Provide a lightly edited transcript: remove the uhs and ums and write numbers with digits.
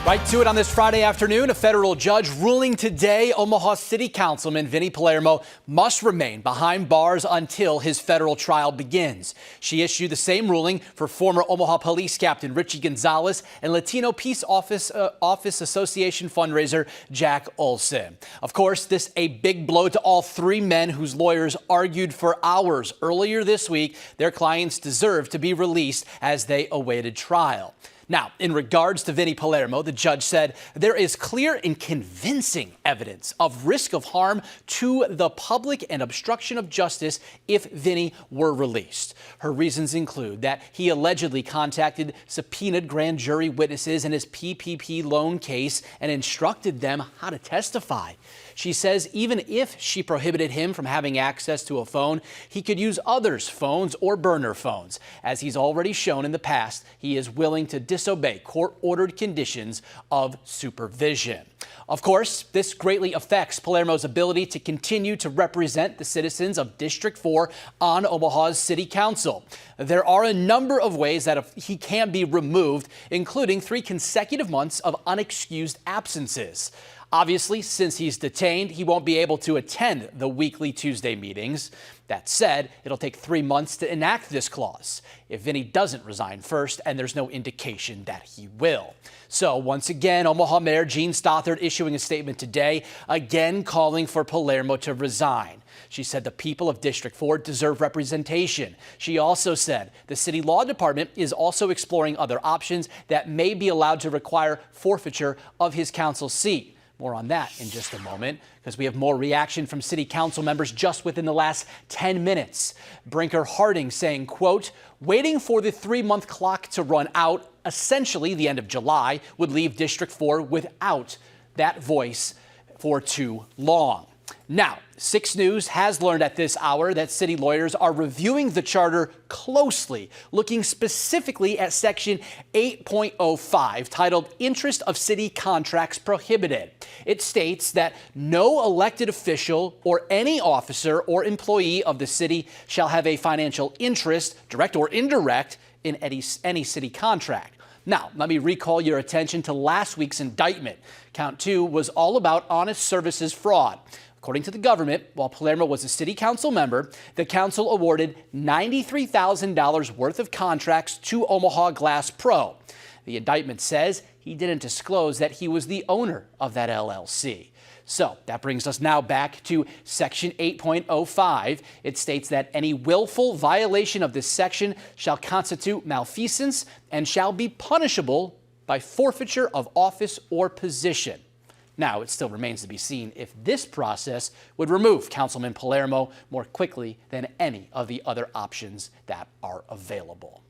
Right to it on this Friday afternoon, a federal judge ruling today Omaha City Councilman Vinny Palermo must remain behind bars until his federal trial begins. She issued the same ruling for former Omaha Police Captain Richie Gonzalez and Latino Peace Office Association fundraiser Jack Olson. Of course, this a big blow to all three men whose lawyers argued for hours earlier this week their clients deserved to be released as they awaited trial. Now, in regards to Vinny Palermo, the judge said there is clear and convincing evidence of risk of harm to the public and obstruction of justice if Vinny were released. Her reasons include that he allegedly contacted subpoenaed grand jury witnesses in his PPP loan case and instructed them how to testify. She says even if she prohibited him from having access to a phone, he could use others' phones or burner phones. As he's already shown in the past, he is willing to disobey court-ordered conditions of supervision. Of course, this greatly affects Palermo's ability to continue to represent the citizens of District 4 on Omaha's City Council. There are a number of ways that he can be removed, including 3 consecutive months of unexcused absences. Obviously, since he's detained, he won't be able to attend the weekly Tuesday meetings. That said, it'll take 3 months to enact this clause if Vinny doesn't resign first, and there's no indication that he will. So once again, Omaha Mayor Jean Stothert issuing a statement today, again calling for Palermo to resign. She said the people of District 4 deserve representation. She also said the city law department is also exploring other options that may be allowed to require forfeiture of his council seat. More on that in just a moment, because we have more reaction from city council members just within the last 10 minutes. Brinker Harding saying, quote, waiting for the 3-month clock to run out, essentially the end of July, would leave District 4 without that voice for too long. Now, 6 News has learned at this hour that city lawyers are reviewing the charter closely, looking specifically at Section 8.05, titled Interest of City Contracts Prohibited. It states that no elected official or any officer or employee of the city shall have a financial interest, direct or indirect, in any city contract. Now, let me recall your attention to last week's indictment. Count 2 was all about honest services fraud. According to the government, while Palermo was a city council member, the council awarded $93,000 worth of contracts to Omaha Glass Pro. The indictment says he didn't disclose that he was the owner of that LLC. So that brings us now back to Section 8.05. It states that any willful violation of this section shall constitute malfeasance and shall be punishable by forfeiture of office or position. Now, it still remains to be seen if this process would remove Councilman Palermo more quickly than any of the other options that are available.